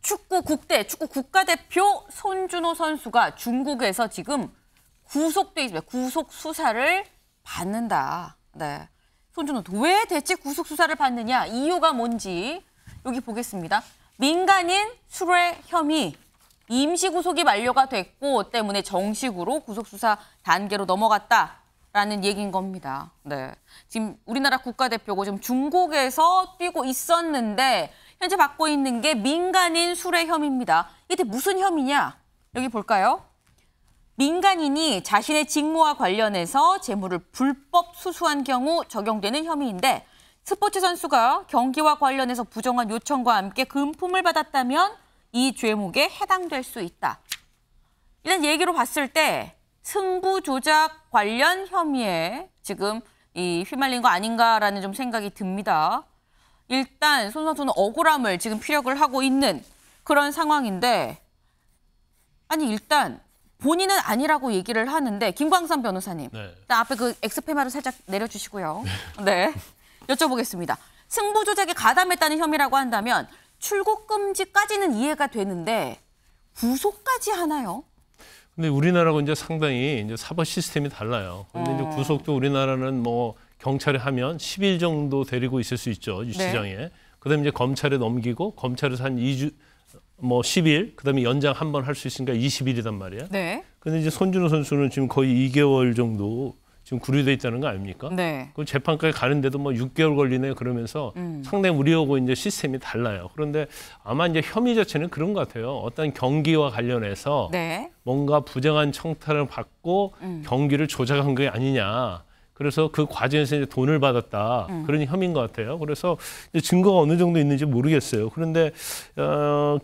축구 국가대표 손준호 선수가 중국에서 지금 구속돼 있습니다. 구속 수사를 받는다. 네. 손준호 왜 대체 구속 수사를 받느냐? 이유가 뭔지 여기 보겠습니다. 민간인 수뢰 혐의 임시 구속이 만료가 됐고 때문에 정식으로 구속 수사 단계로 넘어갔다라는 얘기인 겁니다. 네. 지금 우리나라 국가대표고 지금 중국에서 뛰고 있었는데 현재 받고 있는 게 민간인 수뢰 혐의입니다. 이게 무슨 혐의냐? 여기 볼까요? 민간인이 자신의 직무와 관련해서 재물을 불법 수수한 경우 적용되는 혐의인데 스포츠 선수가 경기와 관련해서 부정한 요청과 함께 금품을 받았다면 이 죄목에 해당될 수 있다. 이런 얘기로 봤을 때 승부 조작 관련 혐의에 지금 휘말린 거 아닌가라는 좀 생각이 듭니다. 일단 손 선수는 억울함을 지금 피력을 하고 있는 그런 상황인데 아니 일단 본인은 아니라고 얘기를 하는데 김광선 변호사님 네. 일단 앞에 그 엑스페마를 살짝 내려주시고요. 네, 여쭤보겠습니다. 승부 조작에 가담했다는 혐의라고 한다면 출국 금지까지는 이해가 되는데 구속까지 하나요? 근데 우리나라하고 이제 상당히 이제 사법 시스템이 달라요. 근데 이제 구속도 우리나라는 뭐 경찰에 하면 10일 정도 데리고 있을 수 있죠, 유치장에. 네. 그다음에 이제 검찰에 넘기고 검찰에서 한 2주, 뭐 10일, 그다음에 연장 한 번 할 수 있으니까 20일이단 말이에요. 네. 근데 이제 손준호 선수는 지금 거의 2개월 정도 지금 구류돼 있다는 거 아닙니까? 네. 그 재판까지 가는데도 뭐 6개월 걸리네 그러면서 상당히 우리하고 이제 시스템이 달라요. 그런데 아마 이제 혐의 자체는 그런 것 같아요. 어떤 경기와 관련해서 네. 뭔가 부정한 청탁을 받고 경기를 조작한 게 아니냐. 그래서 그 과정에서 이제 돈을 받았다. 그런 혐의인 것 같아요. 그래서 이제 증거가 어느 정도 있는지 모르겠어요. 그런데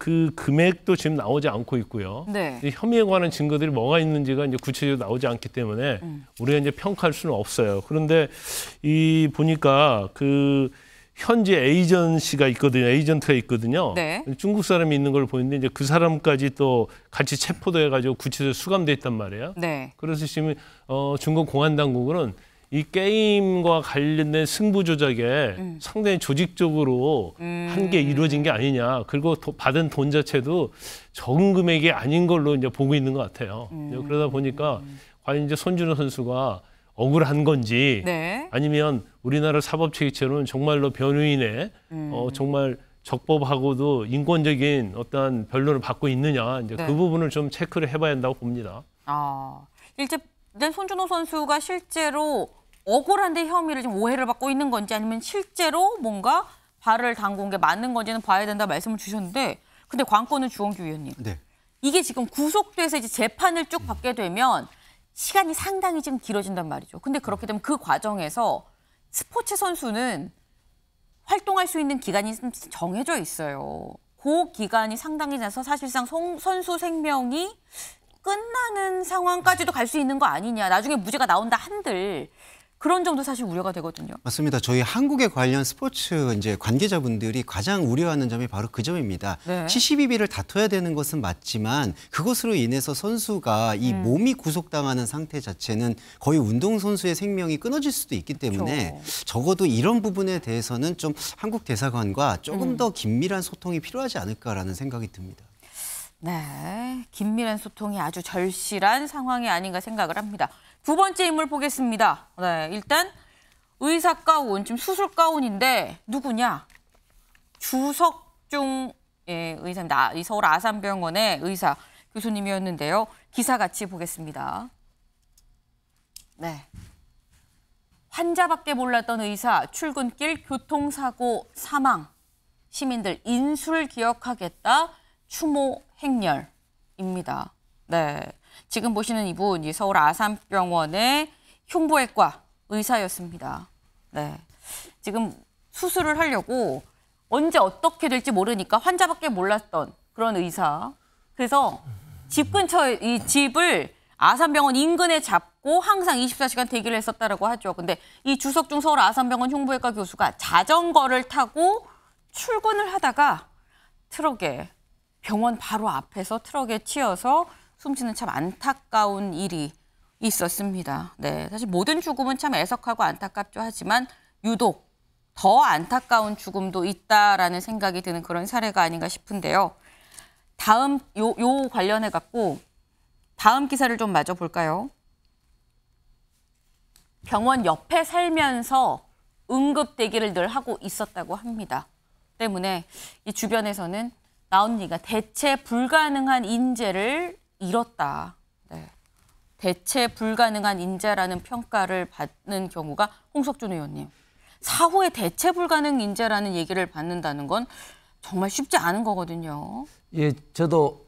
그 금액도 지금 나오지 않고 있고요. 네. 혐의에 관한 증거들이 뭐가 있는지가 이제 구체적으로 나오지 않기 때문에 우리가 이제 평가할 수는 없어요. 그런데 보니까 그 현지 에이전트가 있거든요. 네. 중국 사람이 있는 걸 보이는데 이제 그 사람까지 또 같이 체포돼 가지고 구치소에 수감돼 있단 말이에요. 네. 그래서 지금 중국 공안 당국은 이 게임과 관련된 승부 조작에 상당히 조직적으로 한 게 이루어진 게 아니냐. 그리고 받은 돈 자체도 적은 금액이 아닌 걸로 이제 보고 있는 것 같아요. 그러다 보니까 과연 이제 손준호 선수가 억울한 건지 네. 아니면 우리나라 사법 체계처럼 정말로 변호인의 정말 적법하고도 인권적인 어떤 변론을 받고 있느냐. 이제 네. 그 부분을 좀 체크를 해봐야 한다고 봅니다. 일단 손준호 선수가 실제로 억울한데 혐의를 좀 오해를 받고 있는 건지 아니면 실제로 뭔가 발을 담근 게 맞는 건지는 봐야 된다 말씀을 주셨는데 근데 관건은 주원규 위원님. 네. 이게 지금 구속돼서 이제 재판을 쭉 받게 되면 시간이 상당히 지금 길어진단 말이죠. 근데 그렇게 되면 그 과정에서 스포츠 선수는 활동할 수 있는 기간이 정해져 있어요. 그 기간이 상당히 나서 사실상 선수 생명이 끝나는 상황까지도 갈 수 있는 거 아니냐. 나중에 무죄가 나온다 한들 그런 점도 사실 우려가 되거든요. 맞습니다. 저희 한국에 관련 스포츠 이제 관계자분들이 가장 우려하는 점이 바로 그 점입니다. 네. 72비를 다퉈야 되는 것은 맞지만 그것으로 인해서 선수가 이 몸이 구속당하는 상태 자체는 거의 운동선수의 생명이 끊어질 수도 있기 때문에 그렇죠. 적어도 이런 부분에 대해서는 좀 한국 대사관과 조금 더 긴밀한 소통이 필요하지 않을까라는 생각이 듭니다. 네, 긴밀한 소통이 아주 절실한 상황이 아닌가 생각을 합니다. 두 번째 인물 보겠습니다. 네, 일단 의사 가운, 지금 수술 가운인데 누구냐? 주석중 의사입니다. 이 서울 아산병원의 의사 교수님이었는데요. 기사 같이 보겠습니다. 네, 환자밖에 몰랐던 의사, 출근길 교통사고 사망. 시민들 인술 기억하겠다. 추모 행렬입니다. 네, 지금 보시는 이분 서울 아산병원의 흉부외과 의사였습니다. 네, 지금 수술을 하려고 언제 어떻게 될지 모르니까 환자밖에 몰랐던 그런 의사. 그래서 집 근처에 이 집을 아산병원 인근에 잡고 항상 24시간 대기를 했었다라고 하죠. 근데 이 주석중 서울 아산병원 흉부외과 교수가 자전거를 타고 출근을 하다가 트럭에 병원 바로 앞에서 트럭에 치여서 숨지는 참 안타까운 일이 있었습니다. 네, 사실 모든 죽음은 참 애석하고 안타깝죠. 하지만 유독 더 안타까운 죽음도 있다라는 생각이 드는 그런 사례가 아닌가 싶은데요. 다음 요 관련해 갖고 다음 기사를 좀 마저 볼까요? 병원 옆에 살면서 응급 대기를 늘 하고 있었다고 합니다. 때문에 이 주변에서는 나온 얘기가 대체 불가능한 인재를 잃었다. 네. 대체 불가능한 인재라는 평가를 받는 경우가 홍석준 의원님. 사후에 대체 불가능 인재라는 얘기를 받는다는 건 정말 쉽지 않은 거거든요. 예, 저도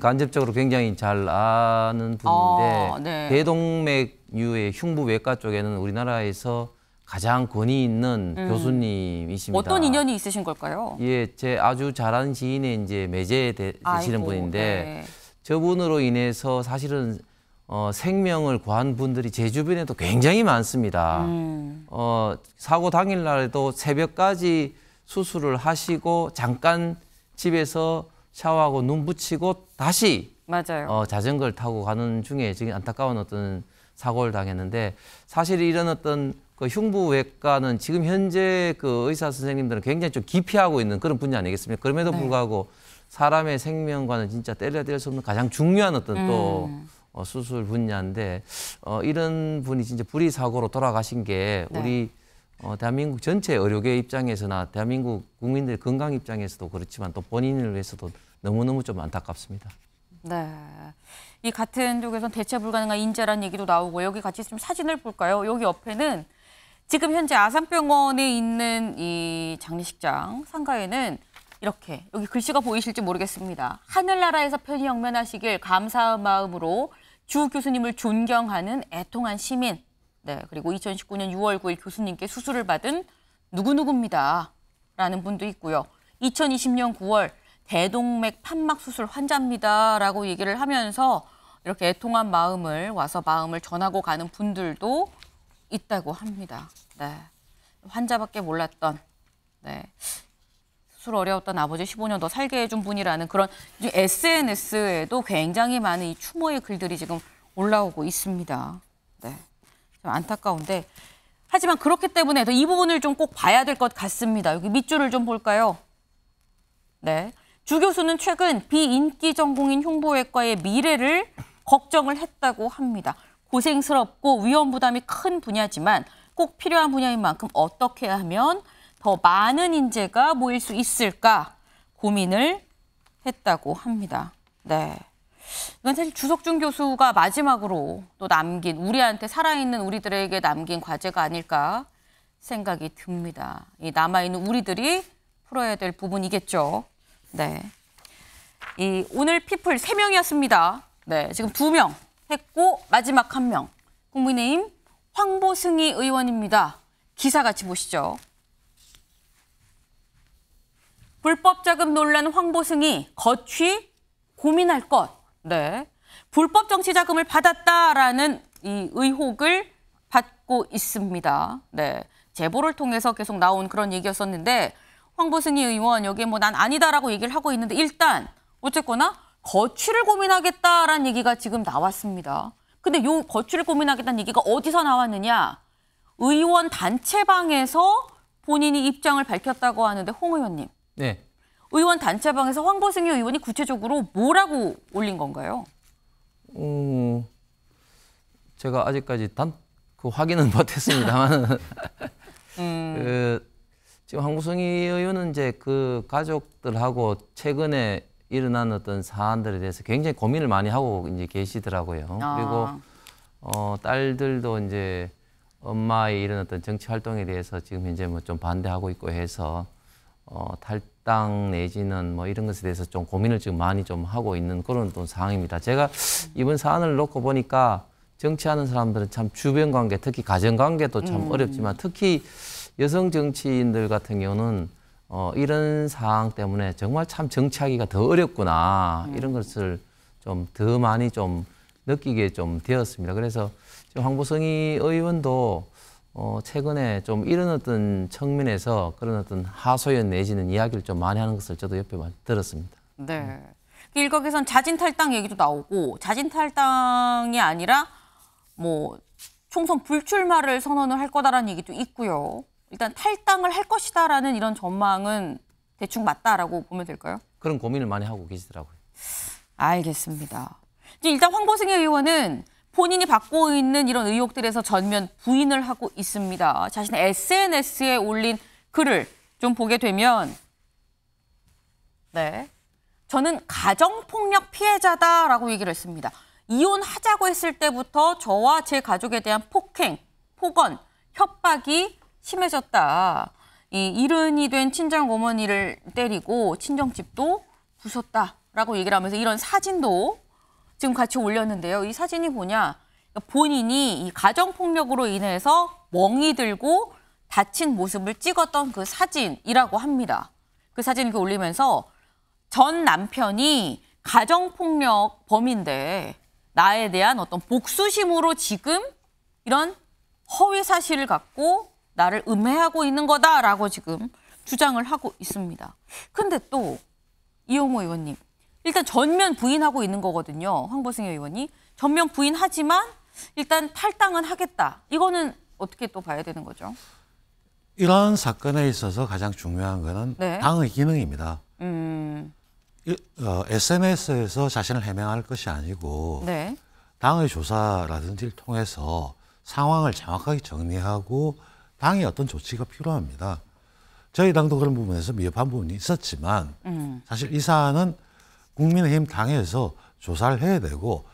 간접적으로 굉장히 잘 아는 분인데 네. 대동맥류의 흉부외과 쪽에는 우리나라에서 가장 권위 있는 교수님이십니다. 어떤 인연이 있으신 걸까요? 예, 제 아주 잘 아는 지인의 이제 매제되시는 분인데 네. 저분으로 인해서 사실은 생명을 구한 분들이 제 주변에도 굉장히 많습니다. 사고 당일날에도 새벽까지 수술을 하시고 잠깐 집에서 샤워하고 눈 붙이고 다시 맞아요. 자전거를 타고 가는 중에 지금 안타까운 어떤 사고를 당했는데 사실 이런 어떤 그 흉부외과는 지금 현재 그 의사 선생님들은 굉장히 좀 기피하고 있는 그런 분야 아니겠습니까? 그럼에도 불구하고 사람의 생명과는 진짜 떼려야 될 수 없는 가장 중요한 어떤 또 수술 분야인데 이런 분이 진짜 불의 사고로 돌아가신 게 우리 대한민국 전체 의료계 입장에서나 대한민국 국민들의 건강 입장에서도 그렇지만 또 본인을 위해서도 너무너무 좀 안타깝습니다. 네. 이 같은 쪽에서는 대체 불가능한 인재라는 얘기도 나오고 여기 같이 좀 사진을 볼까요? 여기 옆에는 지금 현재 아산병원에 있는 이 장례식장 상가에는 이렇게 여기 글씨가 보이실지 모르겠습니다. 하늘나라에서 편히 영면하시길 감사한 마음으로 주 교수님을 존경하는 애통한 시민. 네, 그리고 2019년 6월 9일 교수님께 수술을 받은 누구누구입니다. 라는 분도 있고요. 2020년 9월 대동맥 판막 수술 환자입니다. 라고 얘기를 하면서 이렇게 애통한 마음을 와서 마음을 전하고 가는 분들도 있다고 합니다. 네, 환자밖에 몰랐던 수술 어려웠던 아버지 15년 더 살게 해준 분이라는 그런 SNS에도 굉장히 많은 이 추모의 글들이 지금 올라오고 있습니다. 네, 좀 안타까운데 하지만 그렇기 때문에 이 부분을 좀 꼭 봐야 될 것 같습니다. 여기 밑줄을 좀 볼까요? 네, 주 교수는 최근 비인기 전공인 흉부외과의 미래를 걱정을 했다고 합니다. 고생스럽고 위험 부담이 큰 분야지만 꼭 필요한 분야인 만큼 어떻게 하면 더 많은 인재가 모일 수 있을까 고민을 했다고 합니다. 네, 이건 사실 주석준 교수가 마지막으로 또 남긴 우리한테 살아있는 우리들에게 남긴 과제가 아닐까 생각이 듭니다. 이 남아있는 우리들이 풀어야 될 부분이겠죠. 네, 이 오늘 피플 3명이었습니다. 네, 지금 2명 했고 마지막 1명 국민의힘 황보승희 의원입니다. 기사 같이 보시죠. 불법 자금 논란 황보승희 거취 고민할 것. 네, 불법 정치 자금을 받았다라는 이 의혹을 받고 있습니다. 네, 제보를 통해서 계속 나온 그런 얘기였었는데 황보승희 의원 여기에 뭐 난 아니다라고 얘기를 하고 있는데 일단 어쨌거나 거취를 고민하겠다라는 얘기가 지금 나왔습니다. 근데 요 거취를 고민하겠다는 얘기가 어디서 나왔느냐? 의원 단체방에서 본인이 입장을 밝혔다고 하는데 홍 의원님. 네. 의원 단체방에서 황보승희 의원이 구체적으로 뭐라고 올린 건가요? 제가 아직까지 그 확인은 못했습니다만 지금 황보승희 의원은 이제 그 가족들하고 최근에 일어난 어떤 사안들에 대해서 굉장히 고민을 많이 하고 이제 계시더라고요. 그리고 딸들도 이제 엄마의 이런 어떤 정치 활동에 대해서 지금 현재 뭐 좀 반대하고 있고 해서 탈당 내지는 뭐 이런 것에 대해서 좀 고민을 지금 많이 좀 하고 있는 그런 또 상황입니다. 제가 이번 사안을 놓고 보니까 정치하는 사람들은 참 주변 관계, 특히 가정 관계도 참 어렵지만 특히 여성 정치인들 같은 경우는 이런 상황 때문에 정말 참 정치하기가 더 어렵구나 이런 것을 좀 더 많이 좀 느끼게 좀 되었습니다. 그래서 지금 황보승희 의원도 최근에 좀 이런 어떤 측면에서 그런 어떤 하소연 내지는 이야기를 좀 많이 하는 것을 저도 옆에 많이 들었습니다. 네. 일각에선 자진 탈당 얘기도 나오고 자진 탈당이 아니라 뭐 총선 불출마를 선언을 할 거다라는 얘기도 있고요. 일단 탈당을 할 것이다라는 이런 전망은 대충 맞다라고 보면 될까요? 그런 고민을 많이 하고 계시더라고요. 알겠습니다. 이제 일단 황보승 의원은 본인이 받고 있는 이런 의혹들에서 전면 부인을 하고 있습니다. 자신의 SNS에 올린 글을 좀 보게 되면 네, 저는 가정폭력 피해자다라고 얘기를 했습니다. 이혼하자고 했을 때부터 저와 제 가족에 대한 폭행, 폭언, 협박이 심해졌다. 이 일흔이 된 친정 어머니를 때리고 친정집도 부쉈다라고 얘기를 하면서 이런 사진도 지금 같이 올렸는데요. 이 사진이 뭐냐? 본인이 이 가정폭력으로 인해서 멍이 들고 다친 모습을 찍었던 그 사진이라고 합니다. 그 사진을 이렇게 올리면서 전 남편이 가정폭력 범인데 나에 대한 어떤 복수심으로 지금 이런 허위 사실을 갖고 나를 음해하고 있는 거다라고 지금 주장을 하고 있습니다. 근데 또 이용호 의원님, 일단 전면 부인하고 있는 거거든요. 황보승 의원이. 전면 부인하지만 일단 탈당은 하겠다. 이거는 어떻게 또 봐야 되는 거죠? 이러한 사건에 있어서 가장 중요한 거는 네. 당의 기능입니다. SNS에서 자신을 해명할 것이 아니고 네. 당의 조사라든지를 통해서 상황을 정확하게 정리하고 당의 어떤 조치가 필요합니다. 저희 당도 그런 부분에서 미흡한 부분이 있었지만 사실 이 사안은 국민의힘 당에서 조사를 해야 되고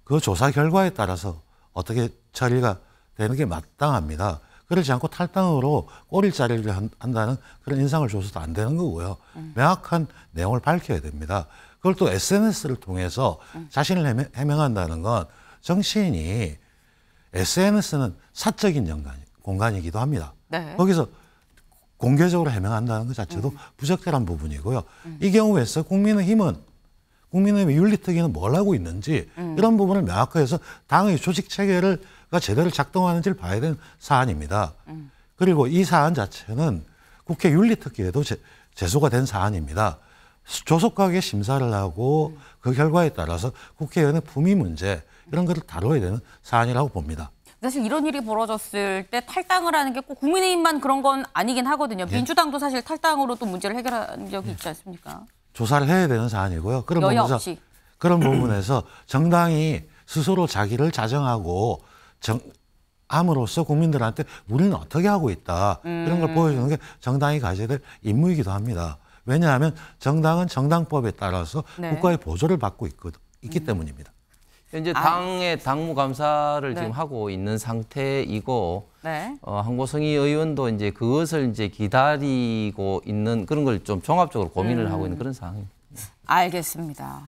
그 조사 결과에 따라서 어떻게 처리가 되는 게 마땅합니다. 그러지 않고 탈당으로 꼬리자리를 한다는 그런 인상을 줘서도 안 되는 거고요. 명확한 내용을 밝혀야 됩니다. 그걸 또 SNS를 통해서 자신을 해명한다는 건 정치인이 SNS는 사적인 공간이기도 합니다. 네. 거기서 공개적으로 해명한다는 것 자체도 부적절한 부분이고요. 이 경우에서 국민의힘의 윤리특위는 뭘 하고 있는지 이런 부분을 명확하게 해서 당의 조직 체계가 제대로 작동하는지를 봐야 되는 사안입니다. 그리고 이 사안 자체는 국회 윤리특위에도 제소가 된 사안입니다. 조속하게 심사를 하고 그 결과에 따라서 국회의원의 품위 문제 이런 것을 다뤄야 되는 사안이라고 봅니다. 사실 이런 일이 벌어졌을 때 탈당을 하는 게 꼭 국민의힘만 그런 건 아니긴 하거든요. 예. 민주당도 사실 탈당으로 또 문제를 해결한 적이 있지 않습니까? 조사를 해야 되는 사안이고요. 여야 없이. 그런 부분에서 정당이 스스로 자기를 자정하고 함으로써 국민들한테 우리는 어떻게 하고 있다. 이런 걸 보여주는 게 정당이 가져야 될 임무이기도 합니다. 왜냐하면 정당은 정당법에 따라서 네. 국가의 보조를 받고 있기 때문입니다. 현재 당의 당무감사를 네. 지금 하고 있는 상태이고 네. 황보승 의원도 이제 그것을 이제 기다리고 있는 그런 걸 좀 종합적으로 고민을 하고 있는 그런 상황입니다. 알겠습니다.